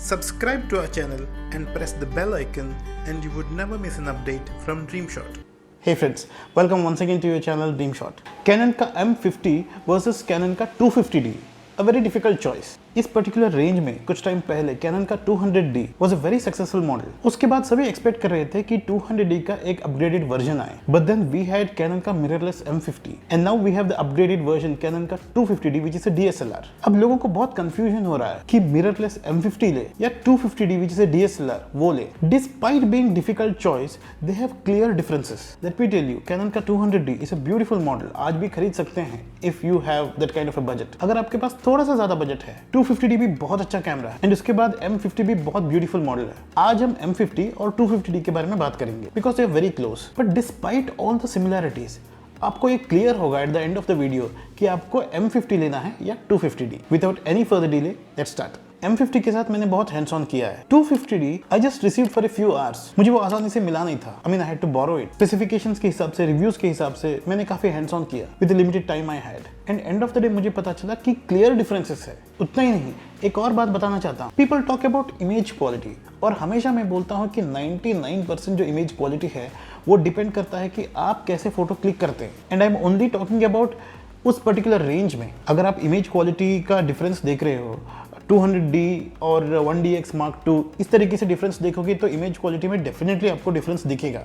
Subscribe to our channel and press the bell icon and you would never miss an update from DreamShot. Hey friends, welcome once again to your channel DreamShot. Canon का M50 versus Canon का 250D, a very difficult choice. इस particular range में कुछ time पहले cannon का 200D was a very successful model. उसके बाद सभी एक्सपेक्ट कर रहे थे कि 200D का एक अपग्रेडेड वर्जन आए, but then we had Canon का mirrorless M50 and now we have the upgraded version Canon का 250D which is a DSLR. अब लोगों को बहुत कंफ्यूजन हो रहा है कि मिररलेस M50 ले या 250D which is a DSLR वो ले. Despite being difficult choice, they have clear differences. Let me tell you, Canon का 200D is a beautiful model. आज भी खरीद सकते हैं if you have that kind of a budget. अगर आपके पास थोड़ा सा ज्यादा बजट है, 250D भी बहुत अच्छा कैमरा है एंड उसके बाद M50 भी बहुत ब्यूटीफुल मॉडल है. आज हम M50 और 250D के बारे में बात करेंगे because they are very close. But despite all the similarities, आपको ये क्लियर होगा at the end of the video कि आपको M50 लेना है या 250D. Without any further delay let's start. M50 के साथ मैंने बहुत हैंड्स ऑन किया है. 250D I just received for a few hours. मुझे वो आसानी से मिला नहीं था. I mean I had to borrow it. Specifications के हिसाब से, रिव्यूज के हिसाब से मैंने काफी हैंड्स ऑन किया with the limited time I had. And and of the day मुझे पता चला कि क्लियर डिफरेंसेस है. उतना ही नहीं, एक और बात बताना चाहता हूँ. People talk about image quality और हमेशा मैं बोलता हूँ कि 99% जो इमेज क्वालिटी है वो डिपेंड करता है कि आप कैसे फोटो क्लिक करते हैं. And I am only talking about उस पर्टिकुलर रेंज में. अगर आप इमेज क्वालिटी का डिफरेंस देख रहे हो, 200D और 1DX Mark II, इस तरीके से डिफरेंस देखोगे तो इमेज क्वालिटी में डेफिनेटली आपको डिफरेंस दिखेगा.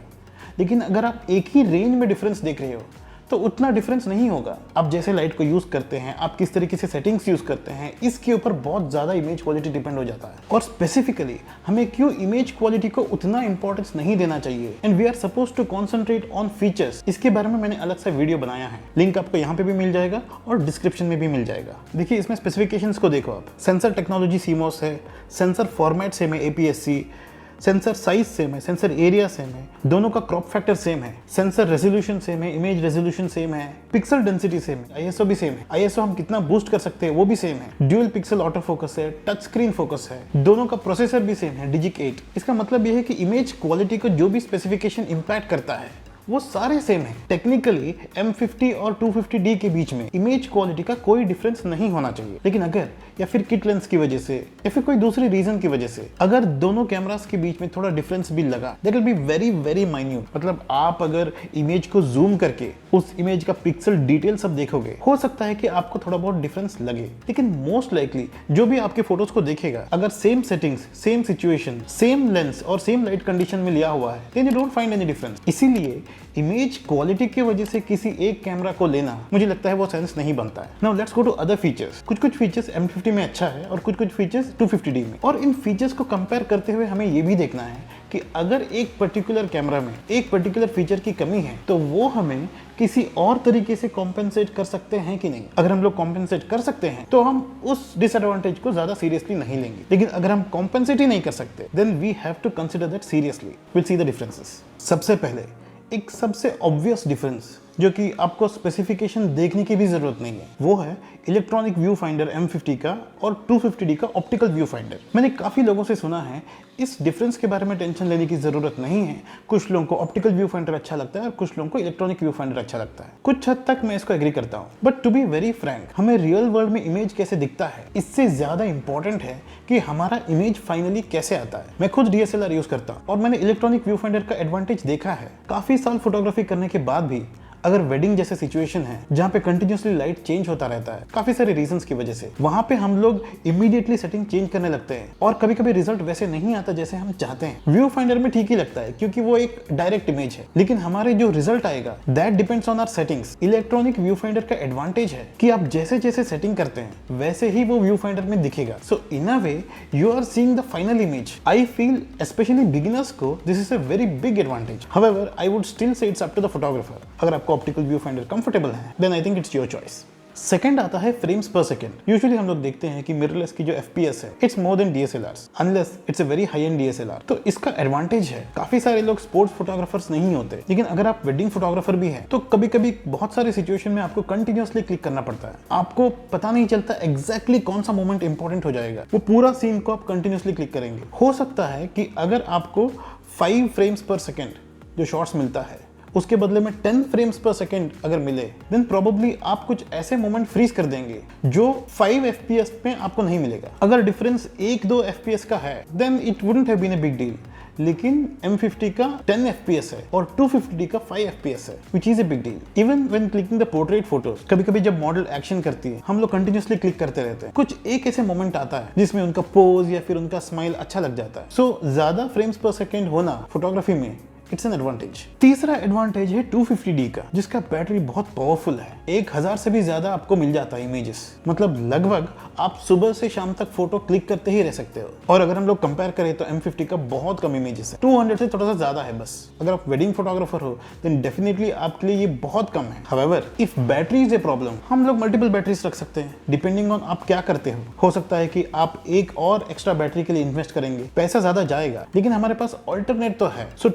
लेकिन अगर आप एक ही रेंज में डिफरेंस देख रहे हो तो उतना डिफरेंस नहीं होगा. आप जैसे लाइट को यूज करते हैं, आप किस तरीके से सेटिंग्स यूज करते हैं, इसके ऊपर बहुत ज्यादा इमेज क्वालिटी डिपेंड हो जाता है. और स्पेसिफिकली हमें क्यों इमेज क्वालिटी को उतना इंपॉर्टेंस नहीं देना चाहिए and we are suppose to concentrate on features, इसके बारे में मैंने अलग से वीडियो बनाया है. लिंक आपको यहाँ पे भी मिल जाएगा और डिस्क्रिप्शन में भी मिल जाएगा. देखिए इसमें स्पेसिफिकेशंस को देखो आप. सेंसर टेक्नोलॉजी CMOS है, सेंसर फॉर्मेट सेम है APS-C, सेंसर साइज सेम है, सेंसर एरिया सेम है, दोनों का क्रॉप फैक्टर सेम है, सेंसर रेजोल्यूशन सेम है, इमेज रेजोल्यूशन सेम है, पिक्सल डेंसिटी सेम है, ISO भी सेम है. ISO हम कितना बूस्ट कर सकते हैं वो भी सेम है. ड्यूल पिक्सल ऑटो फोकस है, टच स्क्रीन फोकस है, दोनों का प्रोसेसर भी सेम है, डिजिक 8. इसका मतलब यह है कि इमेज क्वालिटी को जो भी स्पेसिफिकेशन इंपैक्ट करता है वो सारे सेम है. टेक्निकली M50 और 250D के बीच में इमेज क्वालिटी का कोई डिफरेंस नहीं होना चाहिए. लेकिन अगर या फिर किट लेंस की वजह से या फिर कोई दूसरी रीजन की वजह से अगर दोनों कैमरास के बीच में थोड़ा डिफरेंस भी लगा, that will be very very minute. मतलब आप अगर इमेज को जूम करके उस इमेज का पिक्सल डिटेल सब देखोगे, हो सकता है कि आपको थोड़ा बहुत डिफरेंस लगे. लेकिन मोस्ट लाइकली जो भी आपके फोटोज को देखेगा, अगर same settings, same situation, same lens और सेम लाइट कंडीशन में लिया हुआ है, then you don't find any difference. इसीलिए इमेज क्वालिटी की वजह से किसी एक कैमरा को लेना मुझे लगता है वो सेंस नहीं बनता है. Now let's go to other features. कुछ फीचर्स M50 में अच्छा है और कुछ फीचर्स 250D में. और इन फीचर्स को कंपेयर करते हुए हमें ये भी देखना है कि अगर एक पर्टिकुलर कैमरा में एक पर्टिकुलर फीचर की कमी है तो वो हमें किसी और तरीके से कॉम्पेंसेट कर सकते हैं कि नहीं. अगर हम लोग कॉम्पेंसेट कर सकते हैं तो हम उस डिसएडवांटेज को ज्यादा सीरियसली नहीं लेंगे. लेकिन अगर हम कॉम्पेंसेट ही नहीं कर सकते, then we have to consider that seriously. Will see the differences. सबसे पहले एक सबसे ऑब्वियस डिफरेंस जो कि आपको स्पेसिफिकेशन देखने की भी जरूरत नहीं है, वो है इलेक्ट्रॉनिक व्यू फाइंडर M50 का और 250D का ऑप्टिकल व्यू फाइंडर. मैंने काफी लोगों से सुना है इस डिफरेंस के बारे में टेंशन लेने की जरूरत नहीं है. कुछ लोगों को ऑप्टिकल व्यू फाइंडर अच्छा लगता है और कुछ लोगों को इलेक्ट्रॉनिक व्यू फाइंडर अच्छा लगता है. कुछ हद तक मैं इसको एग्री करता हूँ, but to be very frank, हमें रियल वर्ल्ड में इमेज कैसे दिखता है इससे ज्यादा इंपॉर्टेंट है कि हमारा इमेज फाइनली कैसे आता है. मैं खुद DSLR यूज करता हूँ और मैंने इलेक्ट्रॉनिक व्यू फाइंडर का एडवांटेज देखा है. काफी साल फोटोग्राफी करने के बाद भी अगर वेडिंग जैसे सिचुएशन है जहाँ पे कंटिन्यूसली लाइट चेंज होता रहता है काफी सारे रीजंस की वजह से, वहां पे हम लोग इमीडिएटली सेटिंग चेंज करने लगते हैं और कभी कभी रिजल्ट वैसे नहीं आता जैसे हम चाहते हैं. व्यू फाइंडर में ठीक ही लगता है क्योंकि वो एक डायरेक्ट इमेज है, लेकिन हमारे जो रिजल्ट आएगा that depends on our settings. Electronic view finder का एडवांटेज है कि आप जैसे जैसे सेटिंग करते हैं वैसे ही वो व्यू फाइंडर में दिखेगा. So in a way you are seeing the final image. I feel especially beginners को this is a very big advantage. However I would still say it's up to the photographer. अगर आपको optical view finder comfortable है, then I think it's your choice. Second आता है frames per second. Usually हम लोग देखते हैं कि मिररलेस की जो FPS है it's more than DSLRs unless it's a very high and DSLR. तो इसका एडवांटेज है. काफी सारे लोग स्पोर्ट्स फोटोग्राफर्स नहीं होते, लेकिन अगर आप वेडिंग फोटोग्राफर भी हैं तो कभी कभी बहुत सारी सिचुएशन में आपको कंटिन्यूअसली क्लिक करना पड़ता है. आपको पता नहीं चलता एग्जैक्टली कौन सा मोमेंट इंपॉर्टेंट हो जाएगा. वो पूरा सीन को आप कंटिन्यूअसली क्लिक करेंगे. हो सकता है कि अगर आपको 5 फ्रेम्स पर सेकेंड जो शॉट्स मिलता है उसके बदले में 10 फ्रेम्स पर सेकेंड अगर मिले, देन प्रोबेबली आप कुछ ऐसे मोमेंट फ्रीज कर देंगे जो 5 FPS में आपको नहीं मिलेगा। अगर डिफरेंस 1-2 FPS का है, then it wouldn't have been a big deal. लेकिन M50 का 10 FPS है और 250D का 5 FPS है, which is a big deal. Even when clicking the portrait photos, कभी कभी जब मॉडल एक्शन करती है, हम लोग कंटिन्यूसली क्लिक करते रहते हैं। कुछ एक ऐसे मोमेंट आता है जिसमें उनका पोज या फिर उनका स्माइल अच्छा लग जाता है। सो ज्यादा फ्रेम्स पर सेकेंड होना फोटोग्राफी में इट्स एन एडवांटेज। तीसरा एडवांटेज है 250D का, जिसका बैटरी बहुत पावरफुल है। 1000 से भी ज्यादा आपको मिल जाता है इमेजेस, मतलब लगभग आप सुबह से शाम तक फोटो क्लिक करते ही रह सकते हो। और अगर हम लोग कंपेयर करें तो M50 का बहुत कम इमेजेस है, 200 से थोड़ा सा ज्यादा है बस। अगर आप वेडिंग फोटोग्राफर हो देन डेफिनेटली आपके लिए ये बहुत कम है। However if battery is a problem, हम लोग मल्टीपल बैटरीज रख सकते हैं डिपेंडिंग ऑन आप क्या करते हो सकता है कि आप एक और एक्स्ट्रा बैटरी के लिए इन्वेस्ट करेंगे, पैसा ज्यादा जाएगा, लेकिन हमारे पास ऑल्टरनेट तो है। सो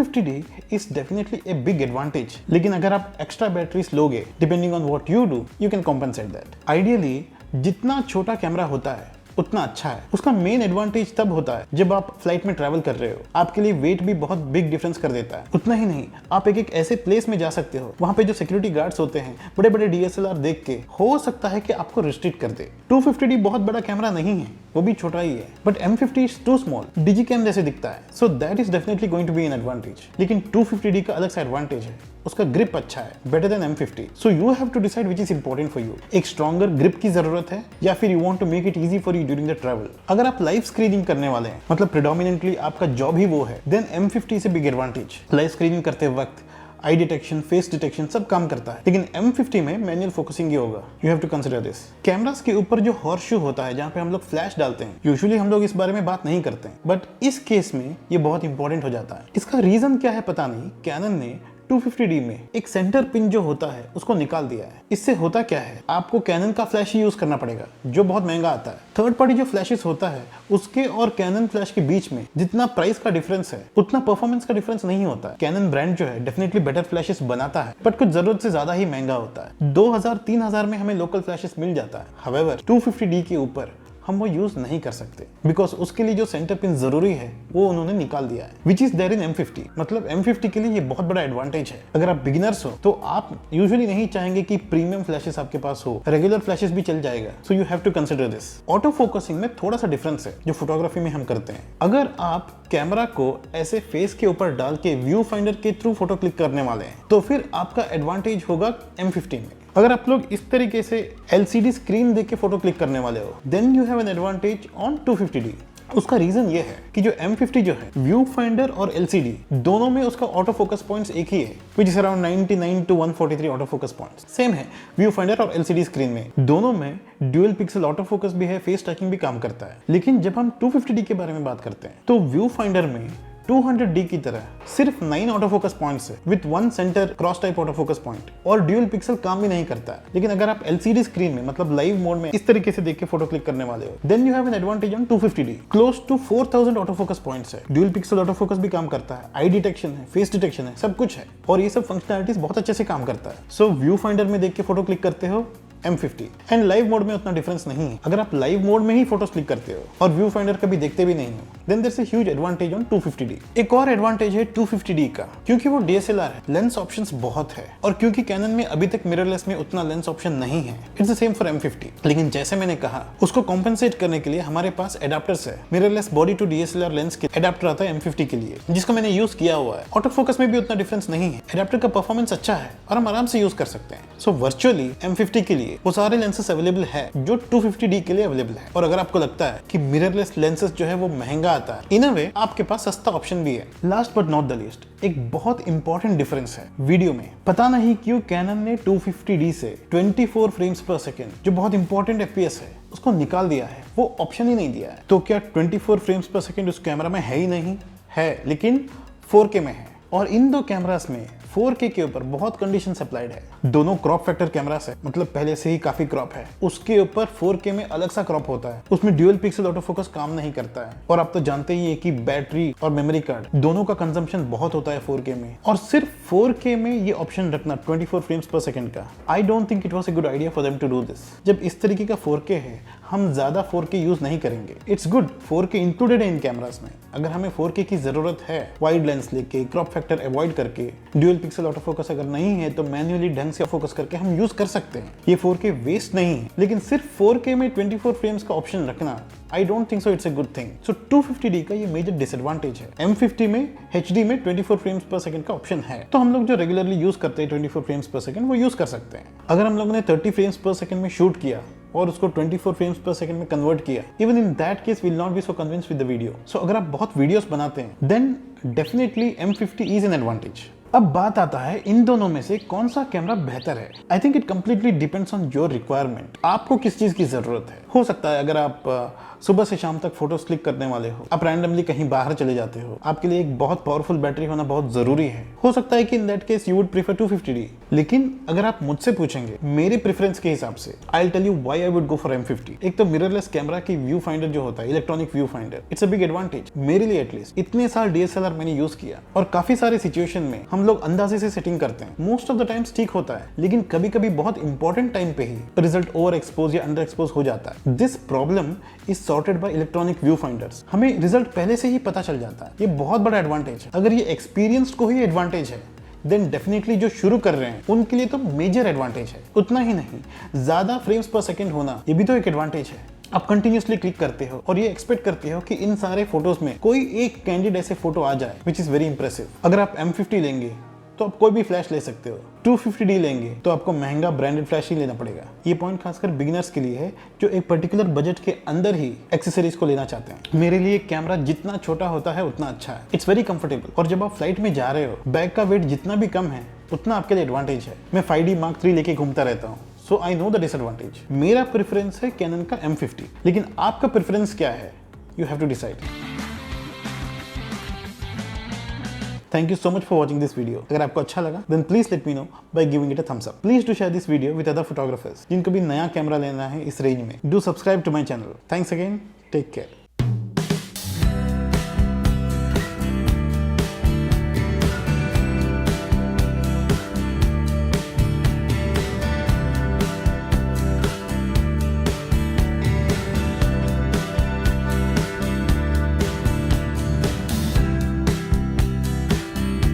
250D is definitely a big advantage. लेकिन अगर आप एक्स्ट्रा बैटरीज लोगे, depending on what you do, you can compensate that. Ideally, जितना छोटा कैमरा होता है उतना अच्छा है। उसका मेन एडवांटेज तब होता है जब आप फ्लाइट में ट्रैवल कर रहे हो, आपके लिए वेट भी बहुत बिग डिफरेंस कर देता है। उतना ही नहीं, आप एक ऐसे प्लेस में जा सकते हो, वहां पे जो सिक्योरिटी गार्ड्स होते हैं बड़े बड़े DSLR देख के हो सकता है कि आपको रिस्ट्रिक्ट कर दे। 250D बहुत बड़ा कैमरा नहीं है, वो भी छोटा ही है, but M50 is too small, digicam जैसे दिखता है। So that is definitely going to be an advantage. लेकिन 250D का अलग सा एडवांटेज है, उसका ग्रिप अच्छा है, better than M50। So you have to decide which is important for you. एक स्ट्रॉन्गर ग्रिप की जरूरत है या फिर you want to make it easy for you during the travel. अगर आप लाइव स्क्रीनिंग करने वाले हैं, मतलब प्रेडोमिनेंटली आपका जॉब ही वो है, देन M50 से बिग एडवांटेज। लाइव स्क्रीनिंग करते वक्त आई डिटेक्शन, फेस डिटेक्शन सब काम करता है, लेकिन M50 में मैनुअल फोकसिंग ही होगा। You have to consider this. Cameras के ऊपर जो हॉर्स शू होता है, जहाँ पे हम लोग फ्लैश डालते हैं, यूजुअली हम लोग इस बारे में बात नहीं करते हैं, बट इस केस में ये बहुत इंपॉर्टेंट हो जाता है। इसका रीजन क्या है पता नहीं, कैनन ने 250D में एक सेंटर पिन जो होता है उसको निकाल दिया है। इससे होता क्या है, आपको कैनन का फ्लैश ही यूज करना पड़ेगा, जो बहुत महंगा आता है। थर्ड पार्टी जो फ्लैशेस होता है उसके और कैनन फ्लैश के बीच में जितना प्राइस का डिफरेंस है उतना परफॉर्मेंस का डिफरेंस नहीं होता है। कैनन ब्रांड जो है डेफिनेटली बेटर फ्लैशेस बनाता है, बट कुछ जरूरत से ज्यादा ही महंगा होता है। 2000-3000 में हमें लोकल फ्लैशेस मिल जाता है। हाउएवर 250D के ऊपर हम वो यूज नहीं कर सकते, बिकॉज उसके लिए जो सेंटर पिन जरूरी है वो उन्होंने निकाल दिया है, which is there in M50। मतलब M50 के लिए ये बहुत बड़ा एडवांटेज है। अगर आप बिगिनर्स हो तो आप यूजुअली नहीं चाहेंगे कि प्रीमियम फ्लैशेस आपके पास हो, रेगुलर फ्लैशेस भी चल जाएगा। So you have to consider this. Auto focusing में थोड़ा सा डिफरेंस है जो फोटोग्राफी में हम करते हैं। अगर आप कैमरा को ऐसे फेस के ऊपर डाल के व्यू फाइंडर के थ्रू फोटो क्लिक करने वाले हैं, तो फिर आपका एडवांटेज होगा M50 में। अगर आप लोग इस तरीके से LCD स्क्रीन देख के फोटो क्लिक करने वाले हो, then you have an advantage on 250D। उसका रीजन ये है कि जो M50 जो है, व्यू फाइंडर और LCD दोनों में उसका ऑटो फोकस पॉइंट्स एक ही है, which is around 99 to 143 auto focus points. Same है व्यू फाइंडर और LCD स्क्रीन में, दोनों में ड्यूअल पिक्सल ऑटो फोकस भी है, फेस ट्रैकिंग भी काम करता है। लेकिन जब हम 250D के बारे में बात करते हैं तो व्यू फाइंडर में 200D की तरह सिर्फ 9 ऑटो फोकस पॉइंट्स है with 1 centre cross type auto focus point, और ड्यूअल पिक्सल काम भी नहीं करता है। लेकिन अगर आप LCD स्क्रीन में मतलब लाइव मोड में इस तरीके से देख के फोटो क्लिक करने वाले हो, then you have an advantage on 250D। Close to 4000 auto focus points है, ड्यूअल पिक्सल ऑटो फोकस भी काम करता है, आई डिटेक्शन है, फेस डिटेक्शन है, सब कुछ है, और ये सब फंक्शनलिटीज बहुत अच्छे से काम करता है। सो व्यू फाइंडर में देख के फोटो क्लिक करते हो M50, एंड लाइव मोड में उतना डिफरेंस नहीं है। अगर आप लाइव मोड में ही फोटोज क्लिक करते हो और व्यू फाइंडर कभी देखते भी नहीं हो, then there is a huge advantage on 250D। एक और एडवांटेज है 250D का, क्योंकि वो DSLR है, लेंस ऑप्शंस बहुत है, और क्योंकि कैनन में अभी तक मिररलेस में उतना लेंस ऑप्शन नहीं है। It's the same for M50। लेकिन जैसे मैंने कहा, उसको कॉम्पेंसेट करने के लिए हमारे पास एडाप्टर्स है। Mirrorless body to DSLR lens के एडाप्टर आता है M50 के लिए, जिसको मैंने यूज किया हुआ है। ऑटो फोकस में भी उतना डिफरेंस नहीं है, एडाप्टर का परफॉर्मेंस अच्छा है और हम आराम से यूज कर सकते हैं। सो वर्चुअली M50 के लिए वो सारे लेंसेस अवेलेबल है जो 250D के लिए अवेलेबल है। और अगर आपको लगता है कि मिररलेस लेंसेस जो है वो महंगा आता है, इन अ वे आपके पास सस्ता ऑप्शन भी है। Last but not the least, एक बहुत इंपॉर्टेंट डिफरेंस है वीडियो में। पता नहीं क्यों कैनन ने 250D से 24 फ्रेम्स पर सेकेंड, जो बहुत इंपॉर्टेंट FPS है, उसको निकाल दिया है, वो ऑप्शन ही नहीं दिया है। तो क्या 24 फ्रेम्स पर सेकेंड उस कैमरा में है ही नहीं? है, लेकिन 4K में है। और इन दो कैमरास में 4K के ऊपर बहुत कंडीशन अप्लाइड है। दोनों क्रॉप फैक्टर कैमरास है, मतलब पहले से ही काफी क्रॉप है। उसके ऊपर 4K में अलग सा क्रॉप होता है, उसमें ड्यूअल पिक्सल ऑटो फोकस काम नहीं करता है। और आप तो जानते ही है कि बैटरी और मेमोरी कार्ड दोनों का कंजम्पशन बहुत होता है 4K में। और सिर्फ 4K में ये ऑप्शन रखना 24 फ्रेम्स पर सेकंड का, I don't think it was a good idea for them to do this. जब इस तरीके का 4K है, हम ज़्यादा 4K यूज़ नहीं करेंगे। इट्स गुड 4K इंक्लूडेड है इन कैमरास में। अगर हमें 4K की ज़रूरत है, वाइड लेंस लेके, क्रॉप फैक्टर अवॉइड करके, ड्यूअल पिक्सल ऑटो फोकस अगर नहीं है तो मैन्युअली ढंग से फोकस करके हम यूज़ कर सकते हैं। ये 4K वेस्ट नहीं है, लेकिन सिर्फ 4K में 24 फ्रेम्स का ऑप्शन रखना आई don't think so it's a good thing. So 250D का ये मेजर डिसएडवांटेज है। M50 में HD में 24 फ्रेम्स पर सेकंड का ऑप्शन है, तो हम लोग जो रेगुलरली यूज करते हैं 24 फ्रेम्स पर सेकंड वो यूज कर सकते हैं। अगर हम लोगों ने 30 फ्रेम्स पर सेकंड में शूट किया और उसको 24 फ्रेम्स पर सेकंड में कन्वर्ट किया, even in that case will not be so convinced with the video. So अगर आप बहुत वीडियोस बनाते हैं then definitely M50 is an advantage. अब बात आता है इन दोनों में से कौन सा कैमरा बेहतर है। I think it completely depends on your requirement. आपको किस चीज की जरूरत है। हो सकता है अगर आप सुबह से शाम तक फोटोज क्लिक करने वाले हो, आप रैंडमली कहीं बाहर चले जाते हो, आपके लिए एक बहुत पावरफुल बैटरी होना बहुत जरूरी है। हो सकता है कि इन that case you would prefer 250D। लेकिन अगर आप मुझसे पूछेंगे मेरे प्रेफरेंस के हिसाब से, I will tell you why I would go for M50। एक तो मिररलेस कैमरा की व्यू फाइंडर जो होता है, electronic view finder, it's a big advantage मेरे लिए एटलीस्ट। इतने साल DSLR मैंने यूज किया और काफी सारे सिचुएशन में हम लोग अंदाजे से सेटिंग करते हैं। मोस्ट ऑफ द टाइम्स ठीक होता है, लेकिन कभी कभी बहुत इंपॉर्टेंट टाइम पे ही रिजल्ट ओवर एक्सपोज या अंडर एक्सपोज हो जाता है। This problem is sorted bye electronic view finders. हमें रिजल्ट पहले से ही पता चल जाता है। ये बहुत बड़ा एडवांटेज है। अगर ये एक्सपीरियंस्ड को ही एडवांटेज है देन डेफिनेटली जो शुरू कर रहे हैं उनके लिए तो मेजर एडवांटेज है। उतना ही नहीं, ज्यादा फ्रेम्स पर सेकंड होना ये भी तो एक एडवांटेज है। आप कंटिन्यूसली क्लिक करते हो और ये एक्सपेक्ट करते हो कि इन सारे फोटोज में कोई एक कैंडिड ऐसे फोटो आ जाए विच इज वेरी इंप्रेसिव। अगर आप M50 लेंगे तो आप कोई भी फ्लैश ले सकते हो। 250D लेंगे तो आपको महंगा ब्रांडेड फ्लैश ही लेना पड़ेगा। ये पॉइंट खासकर बिगिनर्स के लिए है जो एक पर्टिकुलर बजट के अंदर ही एक्सेसरीज को लेना चाहते हैं। मेरे लिए कैमरा जितना छोटा होता है उतना अच्छा है। It's very comfortable. और जब आप फ्लाइट में जा रहे हो, बैग का वेट जितना भी कम है उतना आपके लिए एडवांटेज है। मैं 5D Mark III लेके घूमता रहता हूँ, so I know the disadvantage. मेरा प्रेफरेंस है कैनन का M50, लेकिन आपका प्रेफरेंस क्या है? You have to decide. Thank you so much for watching this video. अगर आपको अच्छा लगा then please let me know by giving it a thumbs up. Please do share this video with other photographers जिनको भी नया camera लेना है इस रेंज में. Do subscribe to my channel. Thanks again. Take care.